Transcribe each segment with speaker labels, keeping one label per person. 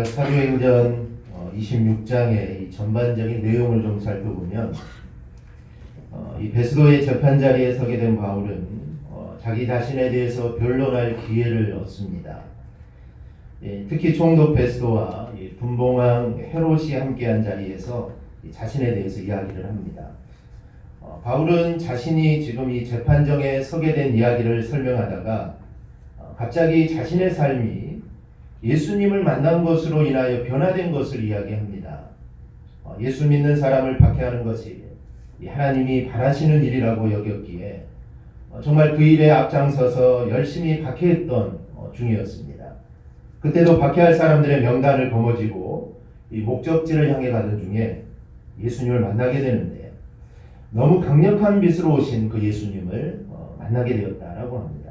Speaker 1: 우리가 사도행전 26장의 이 전반적인 내용을 좀 살펴보면 이 베스도의 재판 자리에 서게 된 바울은 자기 자신에 대해서 변론할 기회를 얻습니다. 특히 총독 베스도와 분봉왕 헤롯이 함께한 자리에서 자신에 대해서 이야기를 합니다. 바울은 자신이 지금 이 재판정에 서게 된 이야기를 설명하다가 갑자기 자신의 삶이 예수님을 만난 것으로 인하여 변화된 것을 이야기합니다. 예수 믿는 사람을 박해하는 것이 하나님이 바라시는 일이라고 여겼기에 정말 그 일에 앞장서서 열심히 박해했던 중이었습니다. 그때도 박해할 사람들의 명단을 거머쥐고 이 목적지를 향해 가던 중에 예수님을 만나게 되는데 너무 강력한 빛으로 오신 그 예수님을 만나게 되었다라고 합니다.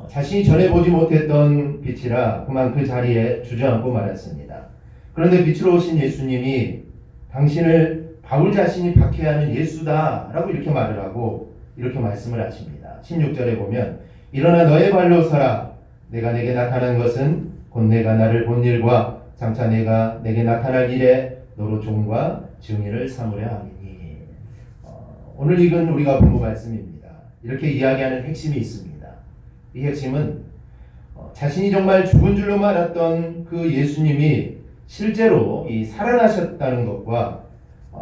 Speaker 1: 자신이 전에 보지 못했던 빛이라 그만 그 자리에 주저앉고 말았습니다. 그런데 빛으로 오신 예수님이 당신을 바울 자신이 박해하는 예수다라고 이렇게 말을 하고 이렇게 말씀을 하십니다. 16절에 보면 일어나 너의 발로 서라. 내가 내게 나타난 것은 곧 내가 나를 본 일과 장차 내가 내게 나타날 일에 너로 종과 증인을 삼으려 함이니. 오늘 읽은 우리가 본 말씀입니다. 이렇게 이야기하는 핵심이 있습니다. 이 핵심은 자신이 정말 죽은 줄로 알았던 그 예수님이 실제로 살아나셨다는 것과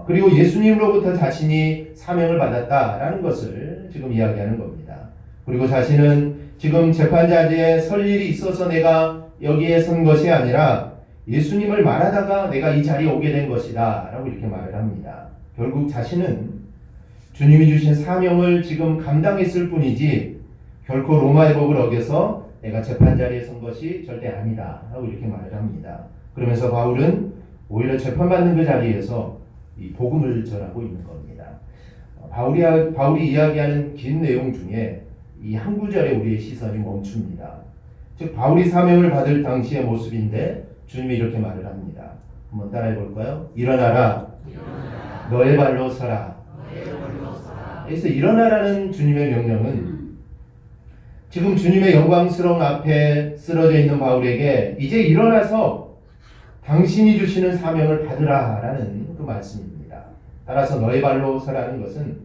Speaker 1: 그리고 예수님으로부터 자신이 사명을 받았다라는 것을 지금 이야기하는 겁니다. 그리고 자신은 지금 재판자리에 설 일이 있어서 내가 여기에 선 것이 아니라 예수님을 말하다가 내가 이 자리에 오게 된 것이다 라고 이렇게 말을 합니다. 결국 자신은 주님이 주신 사명을 지금 감당했을 뿐이지 결코 로마의 법을 어겨서 내가 재판자리에 선 것이 절대 아니다 라고 이렇게 말을 합니다. 그러면서 바울은 오히려 재판받는 그 자리에서 이 복음을 전하고 있는 겁니다. 바울이 이야기하는 긴 내용 중에 이 한 구절에 우리의 시선이 멈춥니다. 즉 바울이 사명을 받을 당시의 모습인데 주님이 이렇게 말을 합니다. 한번 따라해 볼까요? 일어나라. 너의 발로 서라. 그래서 일어나라는 주님의 명령은 지금 주님의 영광스러운 앞에 쓰러져 있는 바울에게 이제 일어나서 당신이 주시는 사명을 받으라라는 그 말씀입니다. 따라서 너의 발로 서라는 것은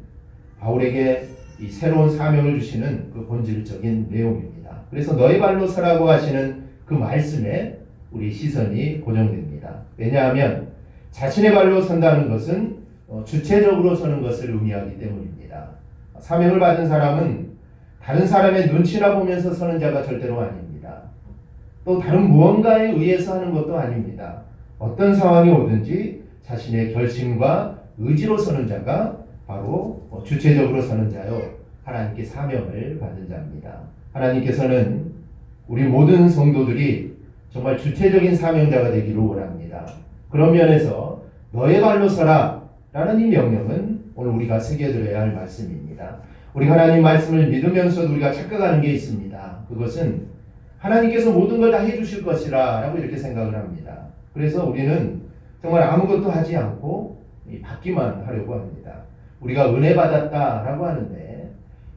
Speaker 1: 바울에게 이 새로운 사명을 주시는 그 본질적인 내용입니다. 그래서 너의 발로 서라고 하시는 그 말씀에 우리 시선이 고정됩니다. 왜냐하면 자신의 발로 선다는 것은 주체적으로 서는 것을 의미하기 때문입니다. 사명을 받은 사람은 다른 사람의 눈치나 보면서 서는 자가 절대로 아닙니다. 또 다른 무언가에 의해서 하는 것도 아닙니다. 어떤 상황이 오든지 자신의 결심과 의지로 서는 자가 바로 주체적으로 서는 자요, 하나님께 사명을 받은 자입니다. 하나님께서는 우리 모든 성도들이 정말 주체적인 사명자가 되기를 원합니다. 그런 면에서 너의 발로 서라 라는 이 명령은 오늘 우리가 새겨들어야 할 말씀입니다. 우리가 하나님 말씀을 믿으면서도 우리가 착각하는 게 있습니다. 그것은 하나님께서 모든 걸 다 해주실 것이라 라고 이렇게 생각을 합니다. 그래서 우리는 정말 아무것도 하지 않고 받기만 하려고 합니다. 우리가 은혜 받았다 라고 하는데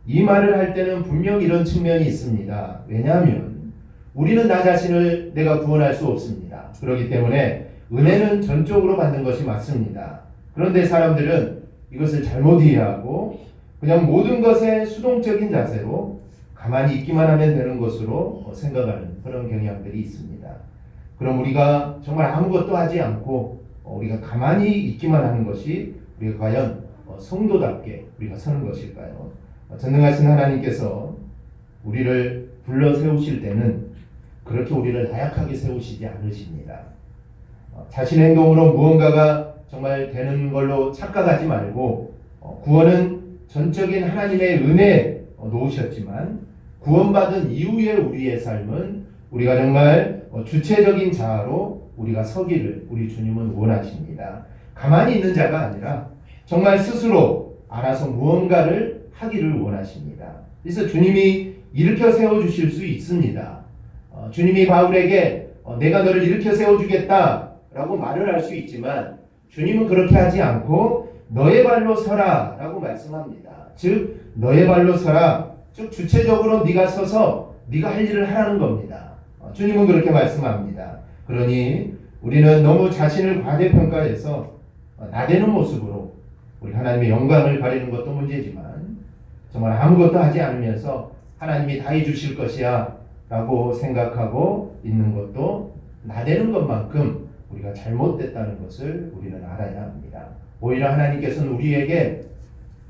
Speaker 1: 이 말을 할 때는 분명 이런 측면이 있습니다. 왜냐하면 우리는 나 자신을 내가 구원할 수 없습니다. 그렇기 때문에 은혜는 전적으로 받는 것이 맞습니다. 그런데 사람들은 이것을 잘못 이해하고 그냥 모든 것에 수동적인 자세로 가만히 있기만 하면 되는 것으로 생각하는 그런 경향들이 있습니다. 그럼 우리가 정말 아무것도 하지 않고 우리가 가만히 있기만 하는 것이 우리가 과연 성도답게 우리가 서는 것일까요? 전능하신 하나님께서 우리를 불러 세우실 때는 그렇게 우리를 나약하게 세우시지 않으십니다. 자신의 행동으로 무언가가 정말 되는 걸로 착각하지 말고 구원은 전적인 하나님의 은혜에 놓으셨지만 구원받은 이후의 우리의 삶은 우리가 정말 주체적인 자아로 우리가 서기를 우리 주님은 원하십니다. 가만히 있는 자가 아니라 정말 스스로 알아서 무언가를 하기를 원하십니다. 그래서 주님이 일으켜 세워주실 수 있습니다. 주님이 바울에게 내가 너를 일으켜 세워주겠다 라고 말을 할 수 있지만 주님은 그렇게 하지 않고 너의 발로 서라 라고 말씀합니다. 즉 너의 발로 서라, 즉 주체적으로 네가 서서 네가 할 일을 하라는 겁니다. 주님은 그렇게 말씀합니다. 그러니 우리는 너무 자신을 과대평가해서 나대는 모습으로 우리 하나님의 영광을 가리는 것도 문제지만 정말 아무것도 하지 않으면서 하나님이 다 해주실 것이야 라고 생각하고 있는 것도 나대는 것만큼 우리가 잘못됐다는 것을 우리는 알아야 합니다. 오히려 하나님께서는 우리에게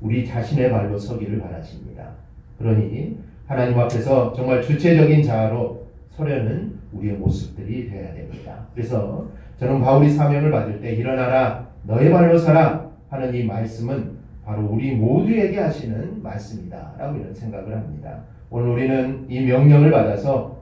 Speaker 1: 우리 자신의 발로 서기를 바라십니다. 그러니 하나님 앞에서 정말 주체적인 자아로 서려는 우리의 모습들이 되어야 됩니다. 그래서 저는 바울이 사명을 받을 때 일어나라 너의 발로 서라 하는 이 말씀은 바로 우리 모두에게 하시는 말씀이다 라고 이런 생각을 합니다. 오늘 우리는 이 명령을 받아서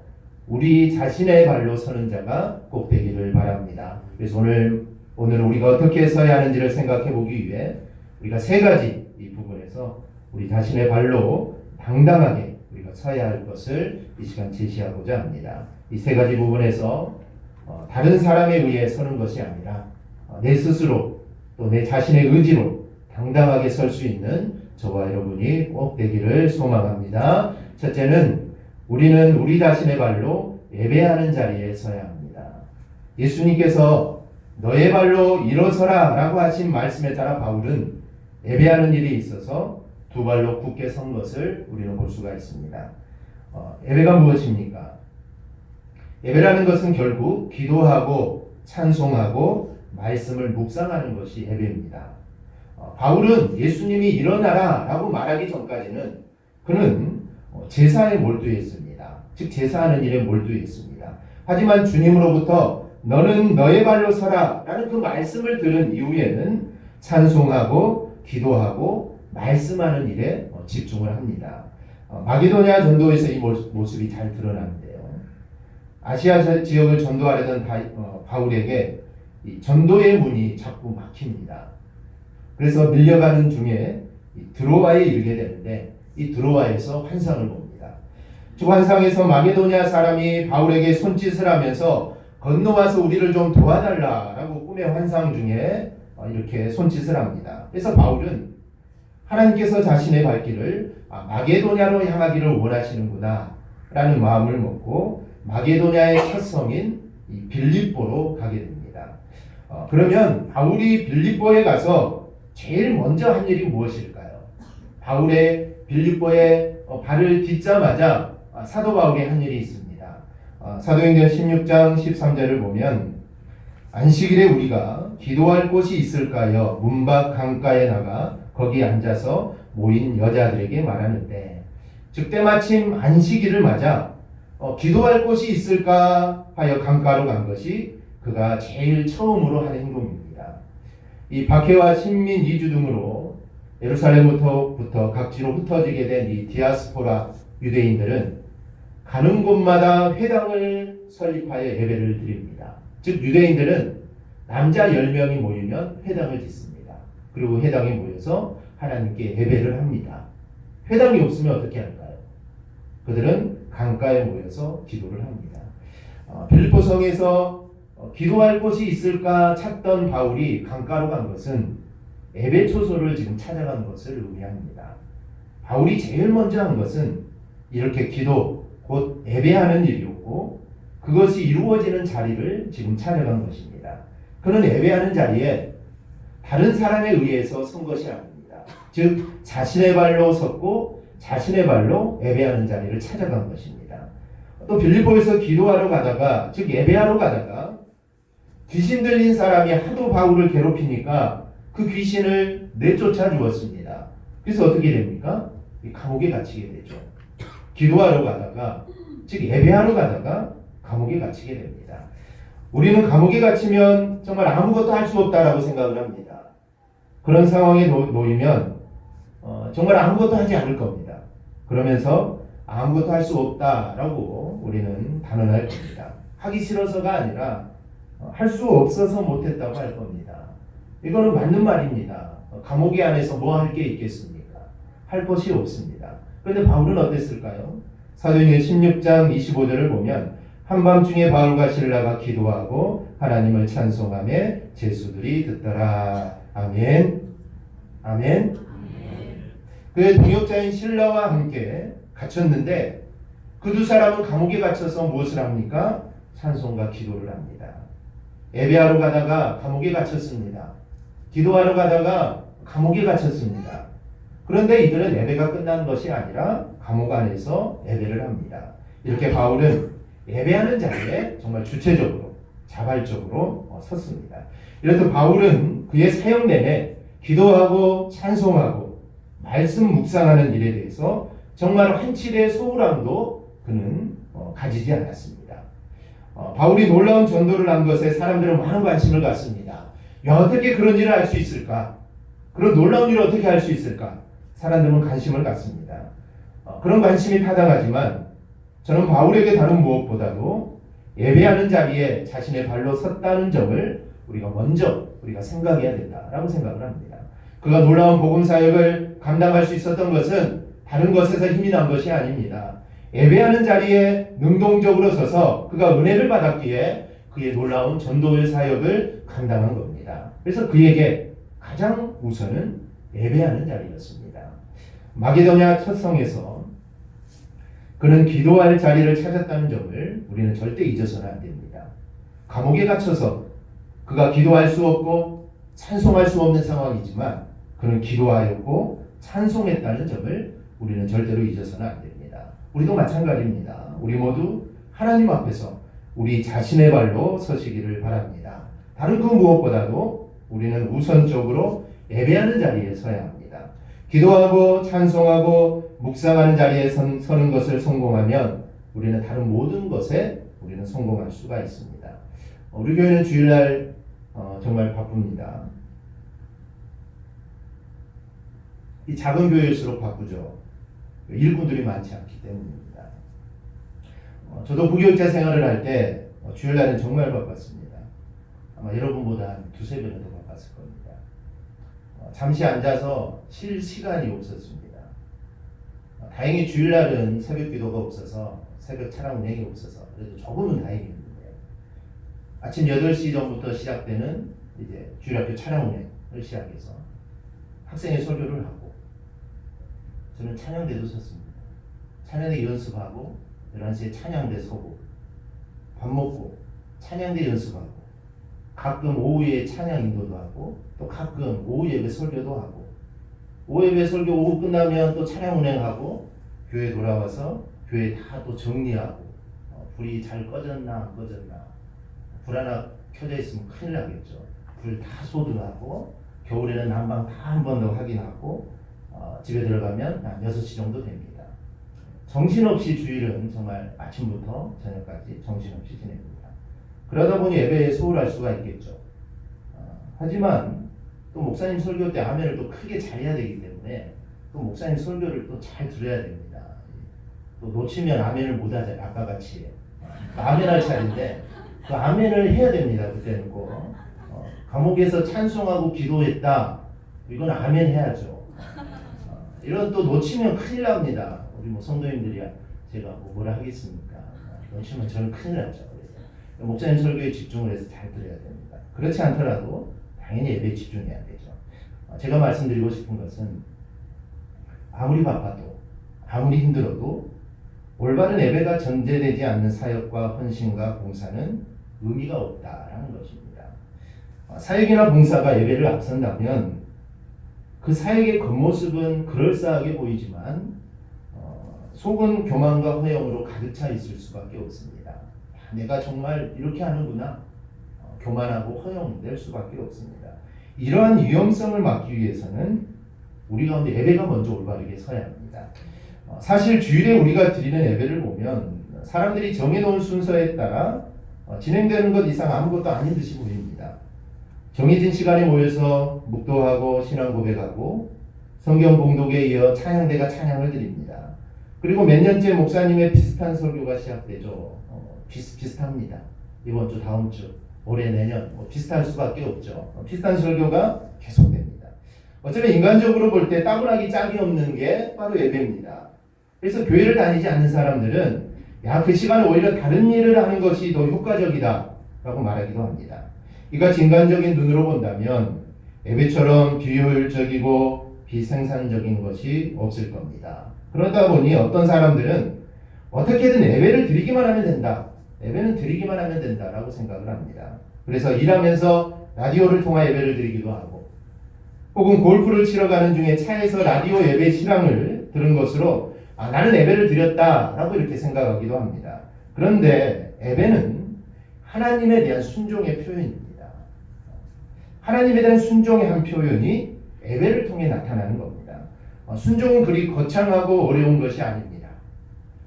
Speaker 1: 우리 자신의 발로 서는 자가 꼭 되기를 바랍니다. 그래서 오늘 우리가 어떻게 서야 하는지를 생각해 보기 위해 우리가 세 가지 이 부분에서 우리 자신의 발로 당당하게 우리가 서야 할 것을 이 시간 제시하고자 합니다. 이 세 가지 부분에서 다른 사람에 의해 서는 것이 아니라 내 스스로 또 내 자신의 의지로 당당하게 설 수 있는 저와 여러분이 꼭 되기를 소망합니다. 첫째는 우리는 우리 자신의 발로 예배하는 자리에 서야 합니다. 예수님께서 너의 발로 일어서라 라고 하신 말씀에 따라 바울은 예배하는 일이 있어서 두 발로 굳게 선 것을 우리는 볼 수가 있습니다. 예배가 무엇입니까? 예배라는 것은 결국 기도하고 찬송하고 말씀을 묵상하는 것이 예배입니다. 바울은 예수님이 일어나라 라고 말하기 전까지는 그는 제사에 몰두했습니다. 즉 제사하는 일에 몰두했습니다. 하지만 주님으로부터 너는 너의 발로 서라 라는 그 말씀을 들은 이후에는 찬송하고 기도하고 말씀하는 일에 집중을 합니다. 마게도냐 전도에서 이 모습이 잘 드러나는데요. 아시아 지역을 전도하려던 바울에게 이 전도의 문이 자꾸 막힙니다. 그래서 밀려가는 중에 드로아에 이르게 되는데 이 드로아에서 환상을 봅니다. 그 환상에서 마게도냐 사람이 바울에게 손짓을 하면서 건너와서 우리를 좀 도와달라라고 꿈의 환상 중에 이렇게 손짓을 합니다. 그래서 바울은 하나님께서 자신의 발길을 마게도냐로 향하기를 원하시는구나 라는 마음을 먹고 마게도냐의 첫 성인 빌립보로 가게 됩니다. 그러면 바울이 빌립보에 가서 제일 먼저 한 일이 무엇일까요? 바울의 빌립보에 발을 딛자마자 사도 바울이 한 일이 있습니다. 사도행전 16장 13절을 보면 안식일에 우리가 기도할 곳이 있을까요? 문밖 강가에 나가 거기 앉아서 모인 여자들에게 말하는데 즉 때마침 안식일을 맞아 기도할 곳이 있을까 하여 강가로 간 것이 그가 제일 처음으로 한 행동입니다. 이 박해와 식민 이주 등으로 예루살렘부터 각지로 흩어지게 된 이 디아스포라 유대인들은 가는 곳마다 회당을 설립하여 예배를 드립니다. 즉 유대인들은 남자 10명이 모이면 회당을 짓습니다. 그리고 회당에 모여서 하나님께 예배를 합니다. 회당이 없으면 어떻게 할까요? 그들은 강가에 모여서 기도를 합니다. 빌립보 성에서 기도할 곳이 있을까 찾던 바울이 강가로 간 것은 예배 초소를 지금 찾아간 것을 의미합니다. 바울이 제일 먼저 한 것은 이렇게 기도, 곧 예배하는 일이었고 그것이 이루어지는 자리를 지금 찾아간 것입니다. 그는 예배하는 자리에 다른 사람에 의해서 선 것이 아닙니다. 즉 자신의 발로 섰고 자신의 발로 예배하는 자리를 찾아간 것입니다. 또 빌립보에서 기도하러 가다가 즉 예배하러 가다가 귀신 들린 사람이 하도 바울을 괴롭히니까 그 귀신을 내쫓아 주었습니다. 그래서 어떻게 됩니까? 감옥에 갇히게 되죠. 기도하러 가다가 즉 예배하러 가다가 감옥에 갇히게 됩니다. 우리는 감옥에 갇히면 정말 아무것도 할 수 없다라고 생각을 합니다. 그런 상황에 놓이면 정말 아무것도 하지 않을 겁니다. 그러면서 아무것도 할 수 없다라고 우리는 단언할 겁니다. 하기 싫어서가 아니라 할 수 없어서 못했다고 할 겁니다. 이거는 맞는 말입니다. 감옥에 안에서 뭐 할 게 있겠습니까? 할 것이 없습니다. 그런데 바울은 어땠을까요? 사도행전 16장 25절을 보면 한밤중에 바울과 실라가 기도하고 하나님을 찬송하며 제수들이 듣더라. 아멘. 아멘. 그의 동역자인 실라와 함께 갇혔는데 그 두 사람은 감옥에 갇혀서 무엇을 합니까? 찬송과 기도를 합니다. 예배하러 가다가 감옥에 갇혔습니다. 기도하러 가다가 감옥에 갇혔습니다. 그런데 이들은 예배가 끝난 것이 아니라 감옥 안에서 예배를 합니다. 이렇게 바울은 예배하는 자리에 정말 주체적으로 자발적으로 섰습니다. 이렇듯 바울은 그의 사역 내내 기도하고 찬송하고 말씀 묵상하는 일에 대해서 정말 한치의 소홀함도 그는 가지지 않았습니다. 바울이 놀라운 전도를 한 것에 사람들은 많은 관심을 갖습니다. 야, 어떻게 그런 일을 할 수 있을까? 그런 놀라운 일을 어떻게 할 수 있을까? 사람들은 관심을 갖습니다. 그런 관심이 타당하지만 저는 바울에게 다른 무엇보다도 예배하는 자리에 자신의 발로 섰다는 점을 우리가 생각해야 된다라고 생각을 합니다. 그가 놀라운 복음 사역을 감당할 수 있었던 것은 다른 것에서 힘이 난 것이 아닙니다. 예배하는 자리에 능동적으로 서서 그가 은혜를 받았기에 그의 놀라운 전도의 사역을 감당한 겁니다. 그래서 그에게 가장 우선은 예배하는 자리였습니다. 마게도냐 첫 성에서 그는 기도할 자리를 찾았다는 점을 우리는 절대 잊어서는 안 됩니다. 감옥에 갇혀서 그가 기도할 수 없고 찬송할 수 없는 상황이지만 그는 기도하였고 찬송했다는 점을 우리는 절대로 잊어서는 안 됩니다. 우리도 마찬가지입니다. 우리 모두 하나님 앞에서 우리 자신의 발로 서시기를 바랍니다. 다른 그 무엇보다도 우리는 우선적으로 예배하는 자리에 서야 합니다. 기도하고 찬송하고 묵상하는 자리에 서는 것을 성공하면 우리는 다른 모든 것에 우리는 성공할 수가 있습니다. 우리 교회는 주일날 정말 바쁩니다. 이 작은 교회일수록 바쁘죠. 일꾼들이 많지 않기 때문입니다. 저도 부교육자 생활을 할 때 주일날은 정말 바빴습니다. 아마 여러분보다 한 두세 배는 더 바빴을 겁니다. 잠시 앉아서 쉴 시간이 없었습니다. 다행히 주일날은 새벽 기도가 없어서 새벽 차량 운행이 없어서 그래도 조금은 다행이었는데 아침 8시 전부터 시작되는 이제 주일학교 차량 운행을 시작해서 학생의 설교를 하고 저는 찬양대도 섰습니다. 찬양대 연습하고 11시에 찬양대 서고 밥 먹고 찬양대 연습하고 가끔 오후에 찬양 인도도 하고 또 가끔 오후 예배 설교도 하고 오후 예배 설교 오후 끝나면 또 찬양 운행하고 교회 돌아와서 교회 다 또 정리하고 불이 잘 꺼졌나 안 꺼졌나 불 하나 켜져 있으면 큰일 나겠죠. 불 다 소등하고 겨울에는 난방 다 한 번 더 확인하고 집에 들어가면 한 6시 정도 됩니다. 정신없이 주일은 정말 아침부터 저녁까지 정신없이 지냅니다. 그러다 보니 예배에 소홀할 수가 있겠죠. 하지만 또 목사님 설교 때 아멘을 또 크게 잘해야 되기 때문에 또 목사님 설교를 또 잘 들어야 됩니다. 또 놓치면 아멘을 못 하잖아요. 아까 같이 아멘할 차례인데 그 아멘을 해야 됩니다. 그때는 꼭 감옥에서 찬송하고 기도했다. 이건 아멘 해야죠. 이런 또 놓치면 큰일 납니다. 우리 성도님들이야 제가 뭐라 하겠습니까? 놓치면 저는 큰일 나죠. 그래서 목사님 설교에 집중을 해서 잘 들어야 됩니다. 그렇지 않더라도 당연히 예배에 집중해야 되죠. 제가 말씀드리고 싶은 것은 아무리 바빠도 아무리 힘들어도 올바른 예배가 전제되지 않는 사역과 헌신과 봉사는 의미가 없다라는 것입니다. 사역이나 봉사가 예배를 앞선다면 그 사역의 겉모습은 그럴싸하게 보이지만 속은 교만과 허영으로 가득 차 있을 수밖에 없습니다. 내가 정말 이렇게 하는구나. 교만하고 허영될 수밖에 없습니다. 이러한 위험성을 막기 위해서는 우리 가운데 예배가 먼저 올바르게 서야 합니다. 사실 주일에 우리가 드리는 예배를 보면 사람들이 정해놓은 순서에 따라 진행되는 것 이상 아무것도 아닌 듯이 보입니다. 정해진 시간에 모여서 묵도하고 신앙 고백하고 성경 봉독에 이어 찬양대가 찬양을 드립니다. 그리고 몇 년째 목사님의 비슷한 설교가 시작되죠. 비슷합니다. 이번 주, 다음 주, 올해, 내년 비슷할 수밖에 없죠. 비슷한 설교가 계속됩니다. 어쩌면 인간적으로 볼 때 따분하기 짝이 없는 게 바로 예배입니다. 그래서 교회를 다니지 않는 사람들은 그 시간에 오히려 다른 일을 하는 것이 더 효과적이다 라고 말하기도 합니다. 이같이 인간적인 눈으로 본다면 예배처럼 비효율적이고 비생산적인 것이 없을 겁니다. 그러다 보니 어떤 사람들은 어떻게든 예배를 드리기만 하면 된다. 예배는 드리기만 하면 된다라고 생각을 합니다. 그래서 일하면서 라디오를 통해 예배를 드리기도 하고, 혹은 골프를 치러 가는 중에 차에서 라디오 예배 실황을 들은 것으로 나는 예배를 드렸다라고 이렇게 생각하기도 합니다. 그런데 예배는 하나님에 대한 순종의 표현입니다. 하나님에 대한 순종의 한 표현이 예배를 통해 나타나는 겁니다. 순종은 그리 거창하고 어려운 것이 아닙니다.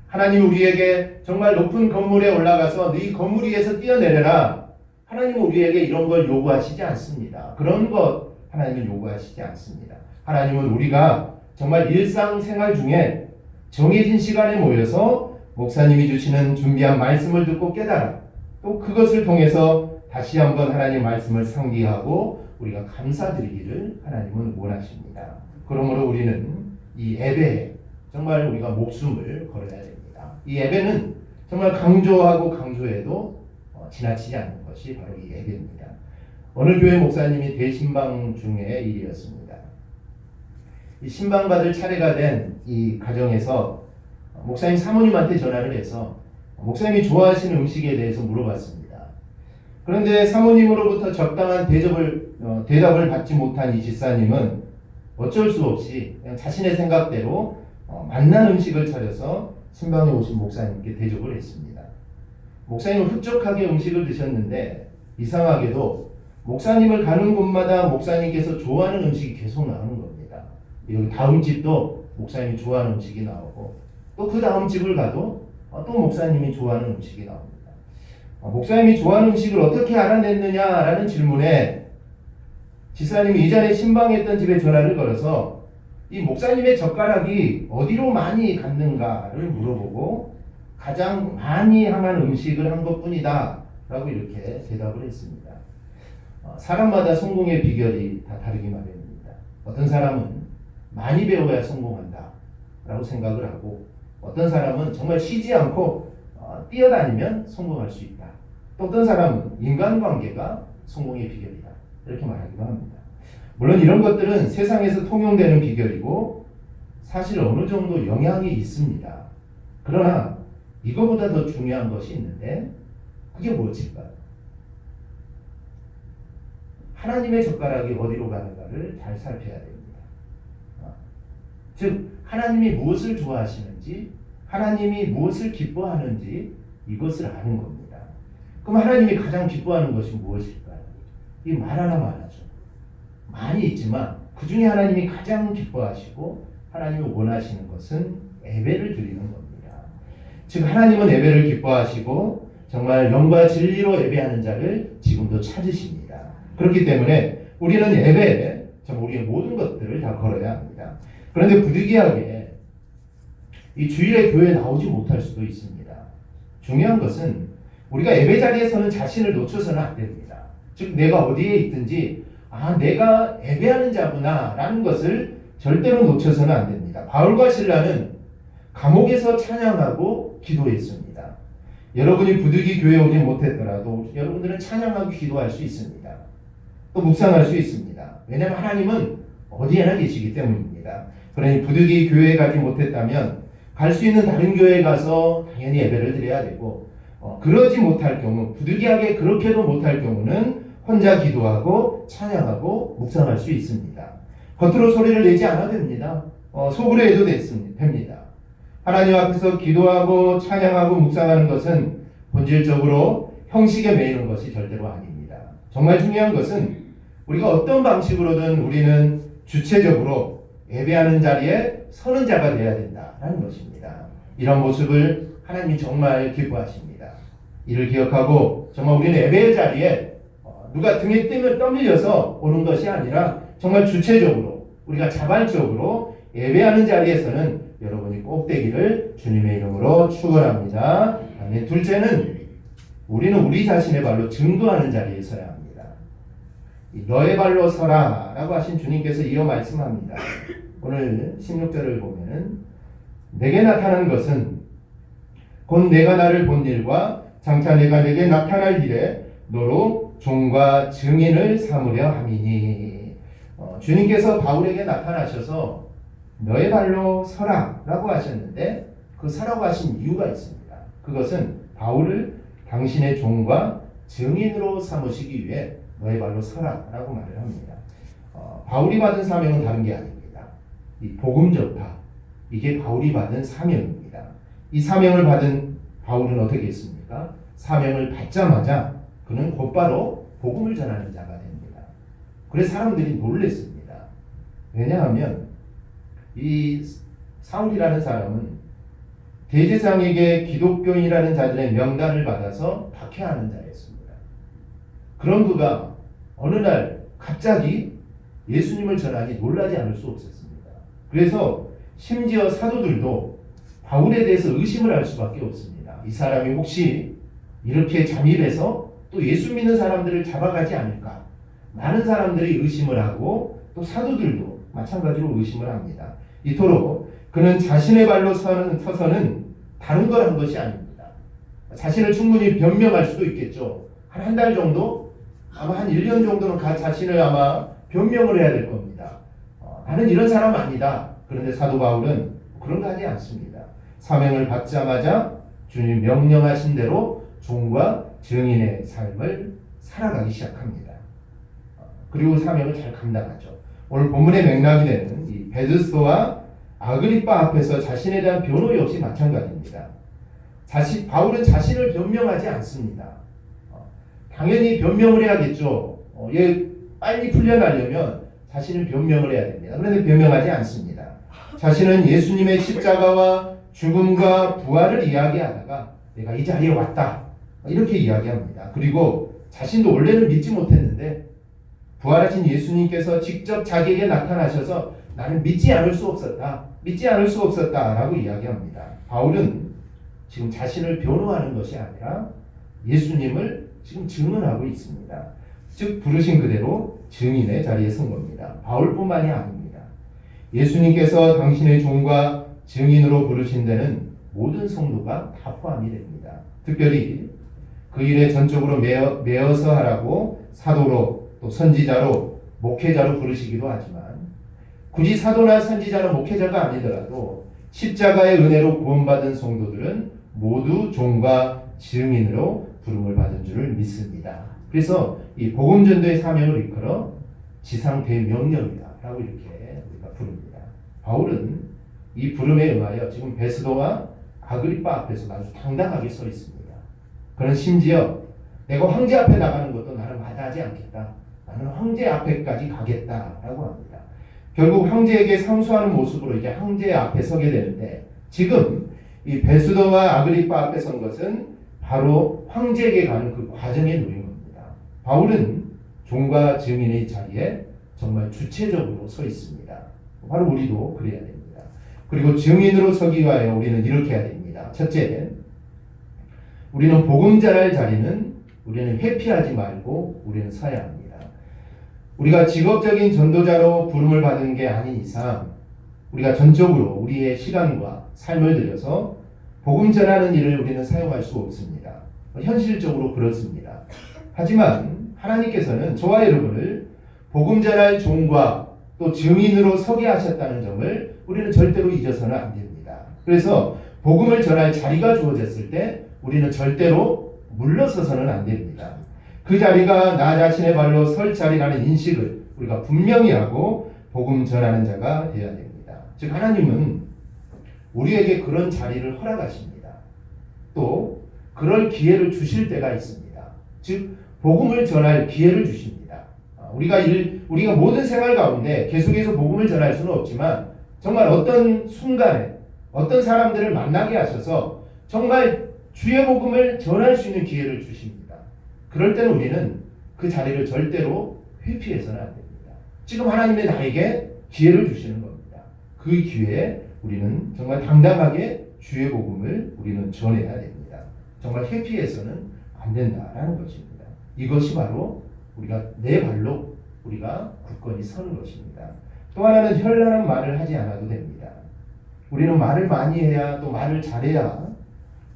Speaker 1: 하나님이 우리에게 정말 높은 건물에 올라가서 네 건물 위에서 뛰어내려라, 하나님은 우리에게 이런 걸 요구하시지 않습니다. 그런 것 하나님은 요구하시지 않습니다. 하나님은 우리가 정말 일상생활 중에 정해진 시간에 모여서 목사님이 주시는 준비한 말씀을 듣고 깨달아, 또 그것을 통해서 다시 한번 하나님의 말씀을 상기하고 우리가 감사드리기를 하나님은 원하십니다. 그러므로 우리는 이 예배에 정말 우리가 목숨을 걸어야 됩니다. 이 예배는 정말 강조하고 강조해도 지나치지 않는 것이 바로 이 예배입니다. 어느 교회 목사님이 대신방 중의 일이었습니다. 이 신방받을 차례가 된 이 가정에서 목사님 사모님한테 전화를 해서 목사님이 좋아하시는 음식에 대해서 물어봤습니다. 그런데 사모님으로부터 적당한 대답을 받지 못한 이 집사님은 어쩔 수 없이 그냥 자신의 생각대로 맛난 음식을 차려서 신방에 오신 목사님께 대접을 했습니다. 목사님은 흡족하게 음식을 드셨는데 이상하게도 목사님을 가는 곳마다 목사님께서 좋아하는 음식이 계속 나오는 겁니다. 여기 다음 집도 목사님이 좋아하는 음식이 나오고, 또 그 다음 집을 가도 또 목사님이 좋아하는 음식이 나옵니다. 목사님이 좋아하는 음식을 어떻게 알아냈느냐라는 질문에 집사님이 이전에 신방했던 집에 전화를 걸어서 이 목사님의 젓가락이 어디로 많이 갔는가를 물어보고 가장 많이 향한 음식을 한 것뿐이다 라고 이렇게 대답을 했습니다. 사람마다 성공의 비결이 다 다르기 마련입니다. 어떤 사람은 많이 배워야 성공한다 라고 생각을 하고, 어떤 사람은 정말 쉬지 않고 뛰어다니면 성공할 수 있다. 또 어떤 사람은 인간관계가 성공의 비결이다 이렇게 말하기도 합니다. 물론 이런 것들은 세상에서 통용되는 비결이고 사실 어느 정도 영향이 있습니다. 그러나 이거보다 더 중요한 것이 있는데 그게 무엇일까요? 하나님의 젓가락이 어디로 가는가를 잘 살펴야 됩니다. 즉 하나님이 무엇을 좋아하시는지, 하나님이 무엇을 기뻐하는지 이것을 아는 겁니다. 그럼 하나님이 가장 기뻐하는 것이 무엇일까요? 이 말 하나 말하죠. 많이 있지만 그 중에 하나님이 가장 기뻐하시고 하나님이 원하시는 것은 예배를 드리는 겁니다. 즉 하나님은 예배를 기뻐하시고 정말 영과 진리로 예배하는 자를 지금도 찾으십니다. 그렇기 때문에 우리는 예배에 우리의 모든 것들을 다 걸어야 합니다. 그런데 부득이하게 이 주일에 교회에 나오지 못할 수도 있습니다. 중요한 것은 우리가 예배 자리에서는 자신을 놓쳐서는 안 됩니다. 즉 내가 어디에 있든지 내가 예배하는 자구나 라는 것을 절대로 놓쳐서는 안 됩니다. 바울과 실라는 감옥에서 찬양하고 기도했습니다. 여러분이 부득이 교회에 오지 못했더라도 여러분들은 찬양하고 기도할 수 있습니다. 또 묵상할 수 있습니다. 왜냐하면 하나님은 어디에나 계시기 때문입니다. 그러니 부득이 교회에 가지 못했다면 갈 수 있는 다른 교회에 가서 당연히 예배를 드려야 되고, 그러지 못할 경우, 부득이하게 그렇게도 못할 경우는 혼자 기도하고 찬양하고 묵상할 수 있습니다. 겉으로 소리를 내지 않아도 됩니다. 속으로 해도 됩니다. 하나님 앞에서 기도하고 찬양하고 묵상하는 것은 본질적으로 형식에 매이는 것이 절대로 아닙니다. 정말 중요한 것은 우리가 어떤 방식으로든 우리는 주체적으로 예배하는 자리에 서는 자가 되어야 된다는 것입니다. 이런 모습을 하나님이 정말 기뻐하십니다. 이를 기억하고 정말 우리는 예배의 자리에 누가 등에 떠밀려서 오는 것이 아니라 정말 주체적으로 우리가 자발적으로 예배하는 자리에서는 여러분이 꼭 되기를 주님의 이름으로 축원합니다. 아멘. 둘째는 우리는 우리 자신의 발로 증거하는 자리에 서야 합니다. 너의 발로 서라 라고 하신 주님께서 이어 말씀합니다. 오늘 16절을 보면 내게 나타난 것은 곧 내가 나를 본 일과 장차 내가 내게 나타날 일에 너로 종과 증인을 삼으려 함이니. 주님께서 바울에게 나타나셔서 너의 발로 서라 라고 하셨는데 그 서라고 하신 이유가 있습니다. 그것은 바울을 당신의 종과 증인으로 삼으시기 위해 너의 발로 서라 라고 말을 합니다. 바울이 받은 사명은 다른 게 아닙니다. 이 복음 전파, 이게 바울이 받은 사명입니다. 이 사명을 받은 바울은 어떻게 했습니까? 사명을 받자마자 그는 곧바로 복음을 전하는 자가 됩니다. 그래서 사람들이 놀랐습니다. 왜냐하면 이 사울이라는 사람은 대제사장에게 기독교인이라는 자들의 명단을 받아서 박해하는 자였습니다. 그런 그가 어느 날 갑자기 예수님을 전하니 놀라지 않을 수 없었습니다. 그래서 심지어 사도들도 바울에 대해서 의심을 할 수밖에 없습니다. 이 사람이 혹시 이렇게 잠입해서 또 예수 믿는 사람들을 잡아가지 않을까? 많은 사람들이 의심을 하고 또 사도들도 마찬가지로 의심을 합니다. 이토록 그는 자신의 발로 서서는 다른 걸 한 것이 아닙니다. 자신을 충분히 변명할 수도 있겠죠. 한 달 정도? 아마 한 1년 정도는 자신을 아마 변명을 해야 될 겁니다. 나는 이런 사람 아니다. 그런데 사도 바울은 그런 거 하지 않습니다. 사명을 받자마자 주님 명령하신 대로 종과 증인의 삶을 살아가기 시작합니다. 그리고 사명을 잘 감당하죠. 오늘 본문의 맥락이 되는 이 베드스도와 아그리빠 앞에서 자신에 대한 변호 역시 마찬가지입니다. 바울은 자신을 변명하지 않습니다. 당연히 변명을 해야겠죠. 얘 빨리 풀려나려면 자신은 변명을 해야 됩니다. 그런데 변명하지 않습니다. 자신은 예수님의 십자가와 죽음과 부활을 이야기하다가 내가 이 자리에 왔다 이렇게 이야기합니다. 그리고 자신도 원래는 믿지 못했는데 부활하신 예수님께서 직접 자기에게 나타나셔서 나는 믿지 않을 수 없었다 라고 이야기합니다. 바울은 지금 자신을 변호하는 것이 아니라 예수님을 지금 증언하고 있습니다. 즉 부르신 그대로 증인의 자리에 선 겁니다. 바울뿐만이 아닙니다. 예수님께서 당신의 종과 증인으로 부르신 데는 모든 성도가 다 포함이 됩니다. 특별히 그 일에 전적으로 매어서 하라고 사도로 또 선지자로 목회자로 부르시기도 하지만 굳이 사도나 선지자나 목회자가 아니더라도 십자가의 은혜로 구원받은 성도들은 모두 종과 증인으로 부름을 받은 줄을 믿습니다. 그래서 이 복음전도의 사명을 이끌어 지상 대명령이다라고 이렇게 우리가 부릅니다. 바울은 이 부름에 응하여 지금 베스도와 아그리빠 앞에서 아주 당당하게 서 있습니다. 그는 심지어 내가 황제 앞에 나가는 것도 나는 마다하지 않겠다. 나는 황제 앞에까지 가겠다라고 합니다. 결국 황제에게 상수하는 모습으로 이제 황제 앞에 서게 되는데 지금 이 베스도와 아그리빠 앞에 선 것은 바로 황제에게 가는 그 과정에 놓인 겁니다. 바울은 종과 증인의 자리에 정말 주체적으로 서 있습니다. 바로 우리도 그래야 됩니다. 그리고 증인으로 서기 위하여 우리는 이렇게 해야 됩니다. 첫째, 우리는 복음 전할 자리는 우리는 회피하지 말고 우리는 서야 합니다. 우리가 직업적인 전도자로 부름을 받은 게 아닌 이상 우리가 전적으로 우리의 시간과 삶을 들여서 복음 전하는 일을 우리는 사용할 수 없습니다. 현실적으로 그렇습니다. 하지만 하나님께서는 저와 여러분을 복음 전할 종과 또 증인으로 서게 하셨다는 점을 우리는 절대로 잊어서는 안 됩니다. 그래서 복음을 전할 자리가 주어졌을 때 우리는 절대로 물러서서는 안 됩니다. 그 자리가 나 자신의 발로 설 자리라는 인식을 우리가 분명히 하고 복음 전하는 자가 되어야 됩니다. 즉 하나님은 우리에게 그런 자리를 허락하십니다. 또 그럴 기회를 주실 때가 있습니다. 즉 복음을 전할 기회를 주십니다. 우리가 모든 생활 가운데 계속해서 복음을 전할 수는 없지만 정말 어떤 순간에 어떤 사람들을 만나게 하셔서 정말 주의 복음을 전할 수 있는 기회를 주십니다. 그럴 때는 우리는 그 자리를 절대로 회피해서는 안 됩니다. 지금 하나님이 나에게 기회를 주시는 겁니다. 그 기회에 우리는 정말 당당하게 주의 복음을 우리는 전해야 됩니다. 정말 회피해서는 안 된다라는 것입니다. 이것이 바로 우리가 내 발로 우리가 굳건히 서는 것입니다. 또 하나는 현란한 말을 하지 않아도 됩니다. 우리는 말을 많이 해야 또 말을 잘해야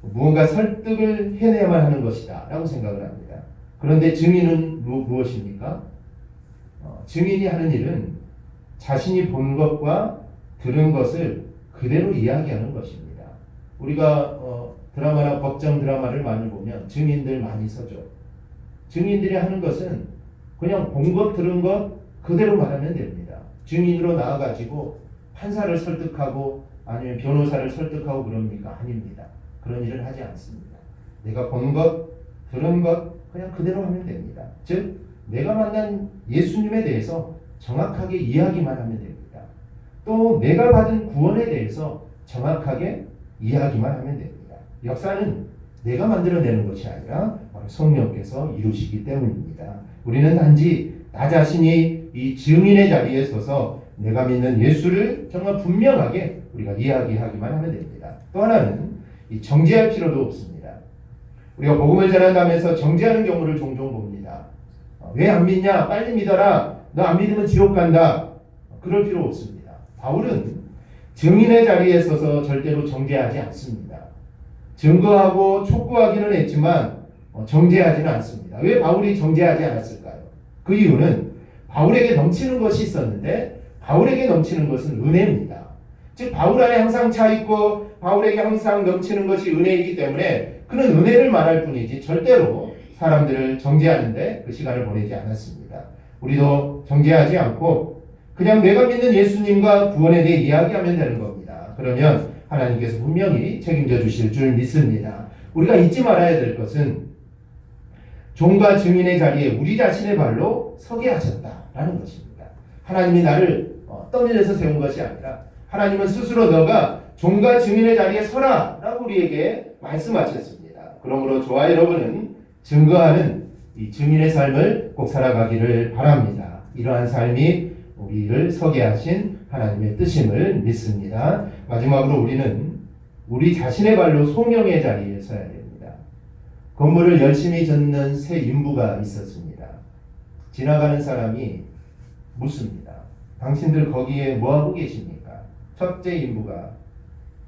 Speaker 1: 무언가 설득을 해내야만 하는 것이다 라고 생각을 합니다. 그런데 증인은 무엇입니까? 증인이 하는 일은 자신이 본 것과 들은 것을 그대로 이야기하는 것입니다. 우리가 드라마나 법정 드라마를 많이 보면 증인들 많이 서죠. 증인들이 하는 것은 그냥 본 것 들은 것 그대로 말하면 됩니다. 증인으로 나와가지고 판사를 설득하고 아니면 변호사를 설득하고 그럽니까? 아닙니다. 그런 일을 하지 않습니다. 내가 본 것, 들은 것 그냥 그대로 하면 됩니다. 즉 내가 만난 예수님에 대해서 정확하게 이야기만 하면 됩니다. 또 내가 받은 구원에 대해서 정확하게 이야기만 하면 됩니다. 역사는 내가 만들어내는 것이 아니라 바로 성령께서 이루시기 때문입니다. 우리는 단지 나 자신이 이 증인의 자리에 서서 내가 믿는 예수를 정말 분명하게 우리가 이야기하기만 하면 됩니다. 또 하나는 이 정죄할 필요도 없습니다. 우리가 복음을 전한다면서 정죄하는 경우를 종종 봅니다. 왜 안 믿냐? 빨리 믿어라. 너 안 믿으면 지옥 간다. 그럴 필요 없습니다. 바울은 증인의 자리에 서서 절대로 정죄하지 않습니다. 증거하고 촉구하기는 했지만 정죄하지는 않습니다. 왜 바울이 정죄하지 않았을까요? 그 이유는 바울에게 넘치는 것이 있었는데 바울에게 넘치는 것은 은혜입니다. 즉 바울 안에 항상 차 있고 바울에게 항상 넘치는 것이 은혜이기 때문에 그는 은혜를 말할 뿐이지 절대로 사람들을 정죄하는데 그 시간을 보내지 않았습니다. 우리도 정죄하지 않고 그냥 내가 믿는 예수님과 구원에 대해 이야기하면 되는 겁니다. 그러면 하나님께서 분명히 책임져 주실 줄 믿습니다. 우리가 잊지 말아야 될 것은 종과 증인의 자리에 우리 자신의 발로 서게 하셨다라는 것입니다. 하나님이 나를 떠밀려서 세운 것이 아니라 하나님은 스스로 너가 종과 증인의 자리에 서라 라고 우리에게 말씀하셨습니다. 그러므로 저와 여러분은 증거하는 이 증인의 삶을 꼭 살아가기를 바랍니다. 이러한 삶이 우리를 서게 하신 하나님의 뜻임을 믿습니다. 마지막으로 우리는 우리 자신의 발로 소명의 자리에 서야 됩니다. 건물을 열심히 짓는 세 인부가 있었습니다. 지나가는 사람이 묻습니다. 당신들 거기에 뭐하고 계십니까? 첫째 인부가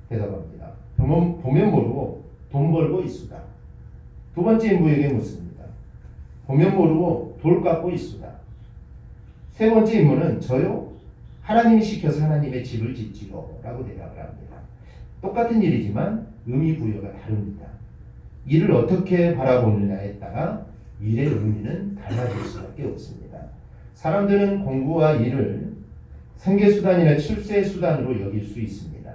Speaker 1: 대답합니다. 보면 모르고 돈 벌고 있수다. 두 번째 인부에게 묻습니다. 보면 모르고 돌 깎고 있수다. 세 번째 인부는 저요? 하나님이 시켜서 하나님의 집을 짓지요 라고 대답을 합니다. 똑같은 일이지만 의미 부여가 다릅니다. 이를 어떻게 바라보느냐에 따라 일의 의미는 달라질 수밖에 없습니다. 사람들은 공부와 일을 생계수단이나 출세수단으로 여길 수 있습니다.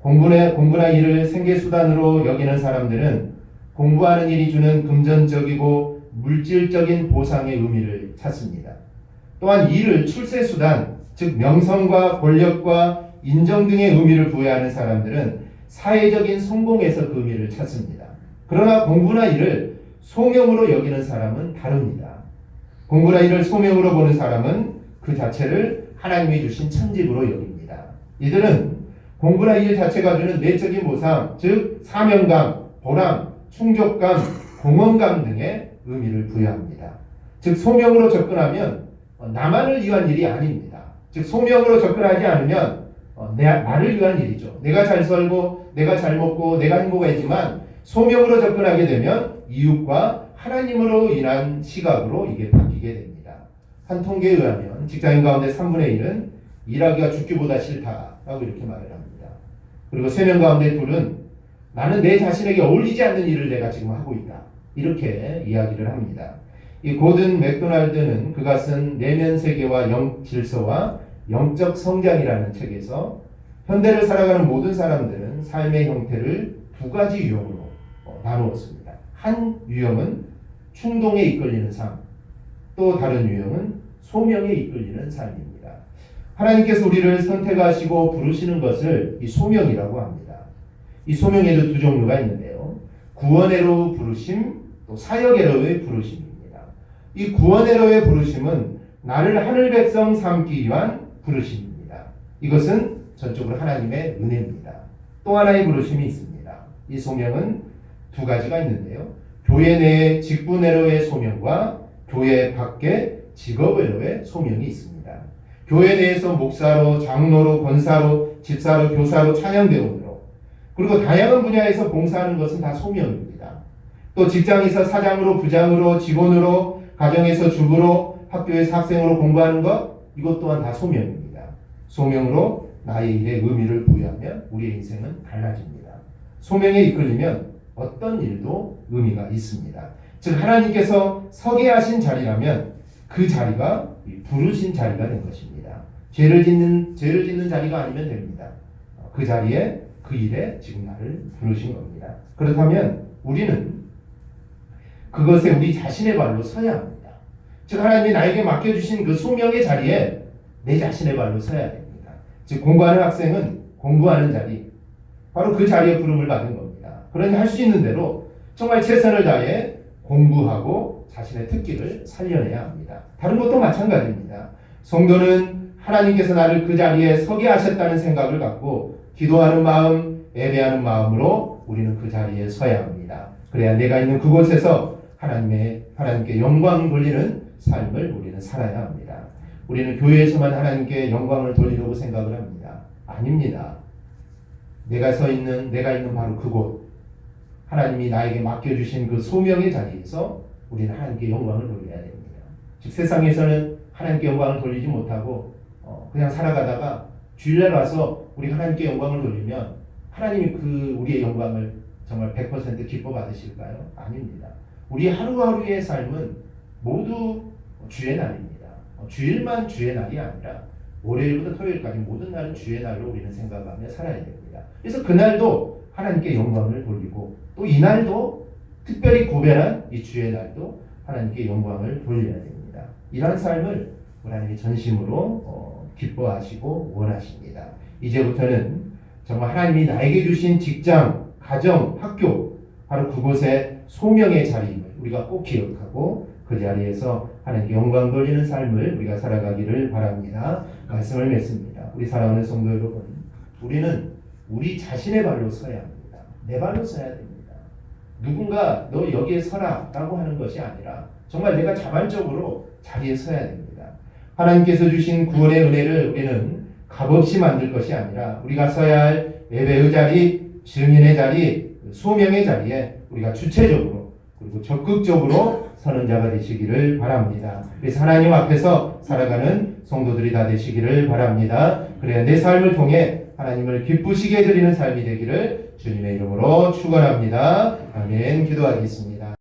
Speaker 1: 공부나 일을 생계수단으로 여기는 사람들은 공부하는 일이 주는 금전적이고 물질적인 보상의 의미를 찾습니다. 또한 일을 출세수단, 즉 명성과 권력과 인정 등의 의미를 부여하는 사람들은 사회적인 성공에서 그 의미를 찾습니다. 그러나 공부나 일을 소명으로 여기는 사람은 다릅니다. 공부나 일을 소명으로 보는 사람은 그 자체를 하나님이 주신 천직으로 여깁니다. 이들은 공부나 일 자체가 주는 내적인 보상, 즉 사명감, 보람, 충족감, 공헌감 등의 의미를 부여합니다. 즉 소명으로 접근하면 나만을 위한 일이 아닙니다. 즉 소명으로 접근하지 않으면 나를 위한 일이죠. 내가 잘 살고 내가 잘 먹고 내가 행복했지만 소명으로 접근하게 되면 이웃과 하나님으로 인한 시각으로 이게 바뀌게 됩니다. 한 통계에 의하면 직장인 가운데 3분의 1은 일하기가 죽기보다 싫다라고 이렇게 말을 합니다. 그리고 3명 가운데 2은 나는 내 자신에게 어울리지 않는 일을 내가 지금 하고 있다. 이렇게 이야기를 합니다. 이 고든 맥도날드는 그가 쓴 내면 세계와 영 질서와 영적 성장이라는 책에서 현대를 살아가는 모든 사람들은 삶의 형태를 두 가지 유형으로 나누었습니다. 한 유형은 충동에 이끌리는 삶, 또 다른 유형은 소명에 이끌리는 삶입니다. 하나님께서 우리를 선택하시고 부르시는 것을 이 소명이라고 합니다. 이 소명에도 두 종류가 있는데요. 구원의로 부르심, 또 사역의로의 부르심입니다. 이 구원의로의 부르심은 나를 하늘 백성 삼기 위한 부르심입니다. 이것은 전적으로 하나님의 은혜입니다. 또 하나의 부르심이 있습니다. 이 소명은 두 가지가 있는데요. 교회 내에 직분의로의 소명과 교회 밖에 직업의로의 소명이 있습니다. 교회 내에서 목사로, 장로로, 권사로, 집사로, 교사로, 찬양대원으로 그리고 다양한 분야에서 봉사하는 것은 다 소명입니다. 또 직장에서 사장으로, 부장으로, 직원으로, 가정에서 주부로, 학교에서 학생으로 공부하는 것 이것 또한 다 소명입니다. 소명으로 나의 일에 의미를 부여하면 우리의 인생은 달라집니다. 소명에 이끌리면 어떤 일도 의미가 있습니다. 즉 하나님께서 서게 하신 자리라면 그 자리가 부르신 자리가 된 것입니다. 죄를 짓는 자리가 아니면 됩니다. 그 자리에 그 일에 지금 나를 부르신 겁니다. 그렇다면 우리는 그것에 우리 자신의 발로 서야 합니다. 즉 하나님이 나에게 맡겨주신 그 소명의 자리에 내 자신의 발로 서야 됩니다. 즉 공부하는 학생은 공부하는 자리, 바로 그 자리에 부름을 받은 겁니다. 그러니 할 수 있는 대로 정말 최선을 다해 공부하고 자신의 특기를 살려내야 합니다. 다른 것도 마찬가지입니다. 성도는 하나님께서 나를 그 자리에 서게 하셨다는 생각을 갖고 기도하는 마음, 예배하는 마음으로 우리는 그 자리에 서야 합니다. 그래야 내가 있는 그곳에서 하나님께 영광 돌리는 삶을 우리는 살아야 합니다. 우리는 교회에서만 하나님께 영광을 돌리려고 생각을 합니다. 아닙니다. 내가 있는 바로 그곳, 하나님이 나에게 맡겨주신 그 소명의 자리에서 우리는 하나님께 영광을 돌려야 됩니다. 즉 세상에서는 하나님께 영광을 돌리지 못하고 그냥 살아가다가 주일날 와서 우리 하나님께 영광을 돌리면 하나님이 우리의 영광을 정말 100% 기뻐 받으실까요? 아닙니다. 우리 하루하루의 삶은 모두 주의 날입니다. 주일만 주의 날이 아니라 월요일부터 토요일까지 모든 날은 주의 날로 우리는 생각하며 살아야 됩니다. 그래서 그날도 하나님께 영광을 돌리고 또 이날도 특별히 구별한 이 주의 날도 하나님께 영광을 돌려야 됩니다. 이러한 삶을 하나님이 전심으로 기뻐하시고 원하십니다. 이제부터는 정말 하나님이 나에게 주신 직장, 가정, 학교, 바로 그곳에 소명의 자리임을 우리가 꼭 기억하고 그 자리에서 하나님께 영광 돌리는 삶을 우리가 살아가기를 바랍니다. 말씀을 맺습니다. 우리 사랑하는 성도 여러분, 우리는 우리 자신의 발로 서야 합니다. 내 발로 서야 됩니다. 누군가 너 여기에 서라 라고 하는 것이 아니라 정말 내가 자발적으로 자리에 서야 됩니다. 하나님께서 주신 구원의 은혜를 우리는 값없이 만들 것이 아니라 우리가 서야 할 예배의 자리, 증인의 자리, 소명의 자리에 우리가 주체적으로 그리고 적극적으로 서는 자가 되시기를 바랍니다. 그래서 하나님 앞에서 살아가는 성도들이 다 되시기를 바랍니다. 그래야 내 삶을 통해 하나님을 기쁘시게 드리는 삶이 되기를 주님의 이름으로 축원합니다. 아멘. 기도하겠습니다.